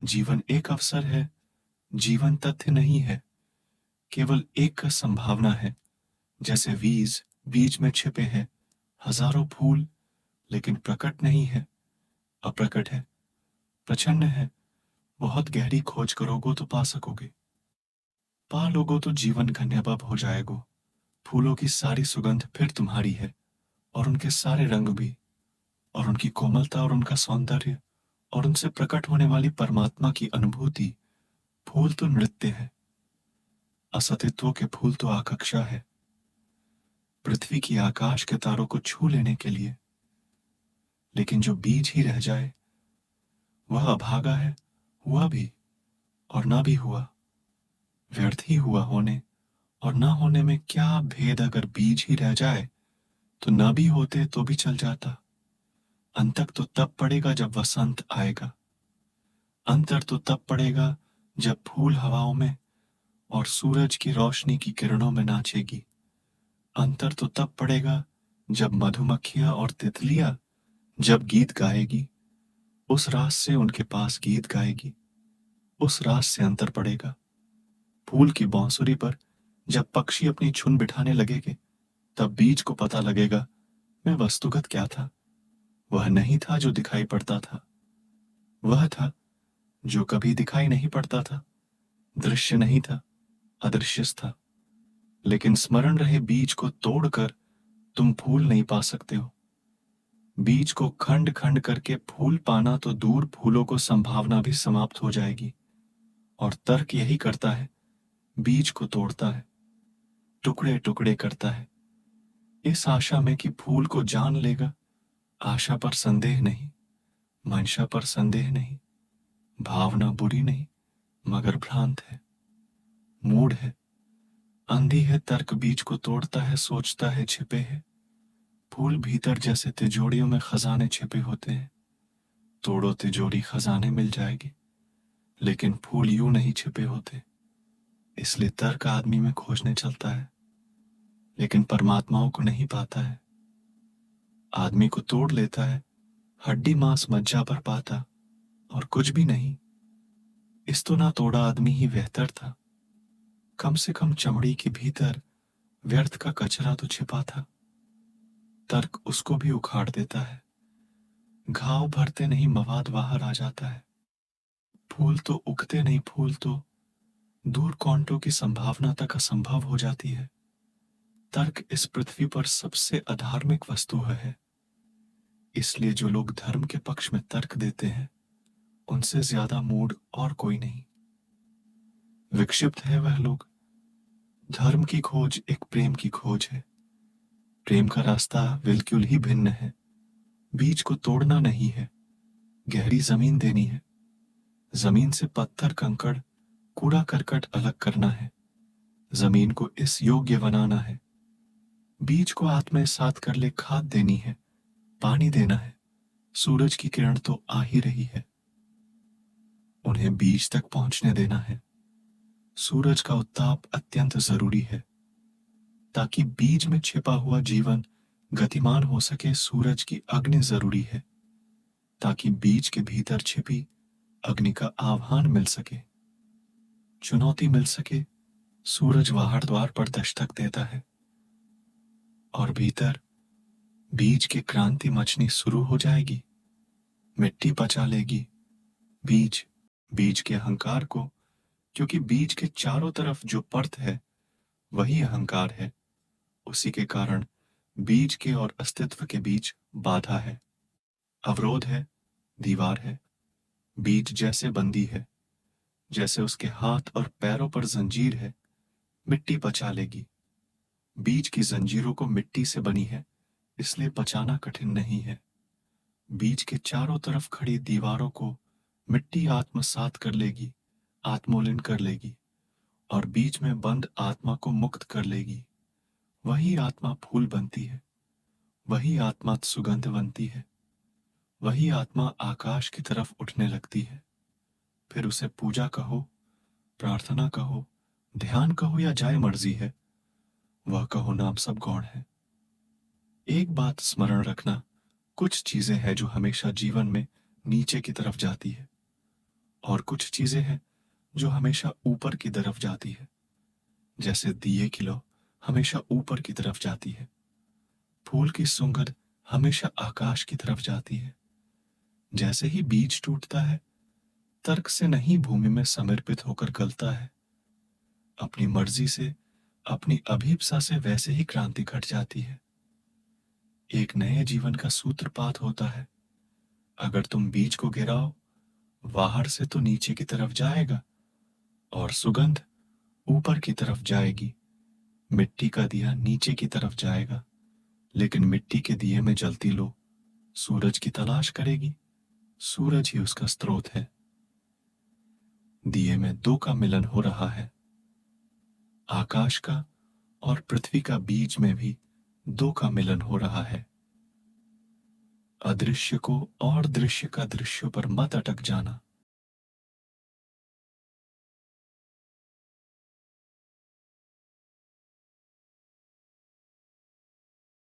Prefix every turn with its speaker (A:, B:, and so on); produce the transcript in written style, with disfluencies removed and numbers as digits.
A: जीवन एक अवसर है, जीवन तथ्य नहीं है, केवल एक संभावना है। जैसे बीज बीज में छिपे हैं हजारों फूल, लेकिन प्रकट नहीं है, अप्रकट है, प्रछन्न है। बहुत गहरी खोज करोगे तो पा सकोगे। पा लोगो तो जीवन धन्यवाद हो जाएगो। फूलों की सारी सुगंध फिर तुम्हारी है, और उनके सारे रंग भी, और उनकी कोमलता और उनका सौंदर्य, और उनसे प्रकट होने वाली परमात्मा की अनुभूति। फूल तो नृत्य है, असतित्व के फूल तो आकांक्षा है, पृथ्वी की आकाश के तारों को छू लेने के लिए। लेकिन जो बीज ही रह जाए वह अभागा है, हुआ भी और ना भी हुआ। व्यर्थ ही हुआ होने और ना होने में क्या भेद। अगर बीज ही रह जाए तो ना भी होते तो भी चल जाता। अंतक तो तब पड़ेगा जब वसंत आएगा, अंतर तो तब पड़ेगा जब फूल हवाओं में और सूरज की रोशनी की किरणों में नाचेगी। अंतर तो तब पड़ेगा जब मधुमक्खियां और तितलियां जब गीत गाएगी, उस रात से उनके पास गीत गाएगी। उस रात से अंतर पड़ेगा। फूल की बांसुरी पर जब पक्षी अपनी झुंड बिठाने लगेंगे, तब बीज को पता लगेगा मैं वस्तुगत क्या था। वह नहीं था जो दिखाई पड़ता था, वह था जो कभी दिखाई नहीं पड़ता था। दृश्य नहीं था, अदृश्य था। लेकिन स्मरण रहे, बीज को तोड़कर तुम फूल नहीं पा सकते हो। बीज को खंड खंड करके फूल पाना तो दूर, फूलों को संभावना भी समाप्त हो जाएगी। और तर्क यही करता है, बीज को तोड़ता है, टुकड़े टुकड़े करता है, इस आशा में कि फूल को जान लेगा। आशा पर संदेह नहीं, मंशा पर संदेह नहीं। भावना बुरी नहीं, मगर भ्रांत है, मूढ़ है, अंधी है। तर्क बीज को तोड़ता है, सोचता है छिपे है फूल भीतर। जैसे तिजोरियों में खजाने छिपे होते हैं। तोड़ो तिजोरी, खजाने मिल जाएगी, लेकिन फूल यूं नहीं छिपे होते। इसलिए तर्क आदमी में खोजने चलता है, लेकिन परमात्माओं को नहीं पाता है। आदमी को तोड़ लेता है, हड्डी मांस मज्जा पर पाता, और कुछ भी नहीं। इस तो ना तोड़ा आदमी ही बेहतर था। कम से कम चमड़ी के भीतर व्यर्थ का कचरा तो छिपा था। तर्क उसको भी उखाड़ देता है। घाव भरते नहीं मवाद बाहर आ जाता है। फूल तो उगते नहीं, फूल तो दूर कांटों की संभावना तक असंभव हो जाती है। तर्क इस पृथ्वी पर सबसे अधार्मिक वस्तु है। इसलिए जो लोग धर्म के पक्ष में तर्क देते हैं, उनसे ज्यादा मूढ़ और कोई नहीं। विक्षिप्त है वह लोग। धर्म की खोज एक प्रेम की खोज है। प्रेम का रास्ता बिल्कुल ही भिन्न है। बीज को तोड़ना नहीं है, गहरी जमीन देनी है। जमीन से पत्थर, कंकड़, कूड़ा करकट अलग करना है। जमीन को इस योग्य बनाना है। बीज को आत्मसात कर ले, खाद देनी है, पानी देना है। सूरज की किरण तो आ ही रही है, उन्हें बीज तक पहुंचने देना है। सूरज का उत्ताप अत्यंत जरूरी है, ताकि बीज में छिपा हुआ जीवन गतिमान हो सके। सूरज की अग्नि जरूरी है, ताकि बीज के भीतर छिपी अग्नि का आह्वान मिल सके, चुनौती मिल सके। सूरज बाहर द्वार पर दस्तक देता है, और भीतर बीज की क्रांति मचनी शुरू हो जाएगी। मिट्टी पचा लेगी बीज बीज के अहंकार को, क्योंकि बीज के चारों तरफ जो परत है वही अहंकार है। उसी के कारण बीज के और अस्तित्व के बीच बाधा है, अवरोध है, दीवार है। बीज जैसे बंदी है, जैसे उसके हाथ और पैरों पर जंजीर है। मिट्टी पचा लेगी। बीज की जंजीरों को मिट्टी से बनी है, इसलिए पचाना कठिन नहीं है। बीज के चारों तरफ खड़ी दीवारों को मिट्टी आत्मसात कर लेगी, आत्मोलिन कर लेगी, और बीज में बंद आत्मा को मुक्त कर लेगी। वही आत्मा फूल बनती है, वही आत्मा सुगंध बनती है, वही आत्मा आकाश की तरफ उठने लगती है। फिर उसे पूजा कहो, प्रार्थना कहो, ध्यान कहो, या जाय मर्जी है, वह कहो नाम सब गौण है। एक बात स्मरण रखना, कुछ चीजें हैं जो हमेशा जीवन में नीचे की तरफ जाती है, और कुछ चीजें हैं जो हमेशा ऊपर की तरफ जाती है, जैसे दिए की लौ हमेशा ऊपर की तरफ जाती है। फूल की सुगंध हमेशा आकाश की तरफ जाती है। जैसे ही बीज टूटता है, तर्क से नहीं भूमि में समर्पित होकर गलता है। अपनी मर्जी से, अपनी अभिप्सा से वैसे ही क्रांति घट जाती है। एक नए जीवन का सूत्रपात होता है। अगर तुम बीज को गिराओ, बाहर से तो नीचे की तरफ जाएगा और सुगंध ऊपर की तरफ जाएगी। मिट्टी का दिया नीचे की तरफ जाएगा, लेकिन मिट्टी के दिए में जलती लो सूरज की तलाश करेगी। सूरज ही उसका स्रोत है। दिए में दो का मिलन हो रहा है, आकाश का और पृथ्वी का। बीज में भी दो का मिलन हो रहा है। अदृश्य को और दृश्य का दृश्य पर मत अटक जाना।